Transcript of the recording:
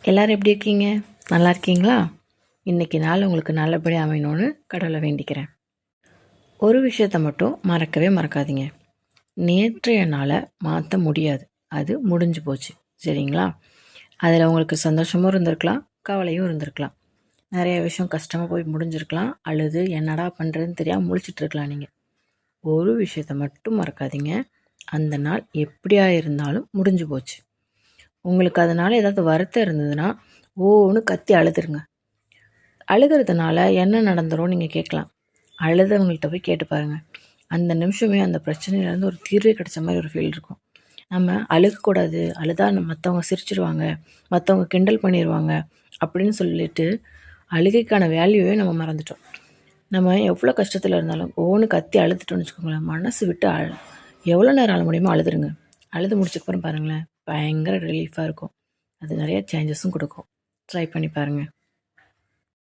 எல்லோரும் எப்படி இருக்கீங்க? நல்லா இருக்கீங்களா? இன்றைக்கி நாள் உங்களுக்கு நல்லபடியாக அமையணும்னு கடவுளை வேண்டிக்கிறேன். ஒரு விஷயத்தை மட்டும் மறக்கவே மறக்காதீங்க. நேற்றைய நாளை மாற்ற முடியாது, அது முடிஞ்சு போச்சு. சரிங்களா? அதில் உங்களுக்கு சந்தோஷமும் இருந்திருக்கலாம், கவலையும் இருந்திருக்கலாம். நிறைய விஷயம் கஷ்டமாக போய் முடிஞ்சிருக்கலாம், அல்லது என்னடா பண்ணுறதுன்னு தெரியாமல் முழிச்சிட்ருக்கலாம். நீங்கள் ஒரு விஷயத்தை மட்டும் மறக்காதீங்க, அந்த நாள் எப்படியா இருந்தாலும் முடிஞ்சு போச்சு. உங்களுக்கு அதனால் ஏதாவது வருத்தம் இருந்ததுன்னா ஓன்னு கத்தி அழுதுருங்க. அழுகிறதுனால என்ன நடந்துரும் நீங்கள் கேட்கலாம். அழுதவங்கள்ட்ட போய் கேட்டு பாருங்கள். அந்த நிமிஷமே அந்த பிரச்சனையிலேருந்து ஒரு தீர்வே கிடைச்ச மாதிரி ஒரு ஃபீல் இருக்கும். நம்ம அழுகக்கூடாது, அழுதா மற்றவங்க சிரிச்சிருவாங்க, மற்றவங்க கிண்டல் பண்ணிடுவாங்க அப்படின்னு சொல்லிட்டு அழுகைக்கான வேல்யூவே நம்ம மறந்துட்டோம். நம்ம எவ்வளோ கஷ்டத்தில் இருந்தாலும் ஓன்னு கத்தி அழுதுட்டோம்னு வச்சுக்கோங்களேன், மனசு விட்டு எவ்வளோ நேரம் அழ முடியுமோ அழுதுருங்க. அழுது முடிச்சக்கப்புறம் பாருங்களேன், பயங்கர ரிலீஃபாக இருக்கும். அது நிறைய சேஞ்சஸும் கொடுக்கும். ட்ரை பண்ணி பாருங்கள்.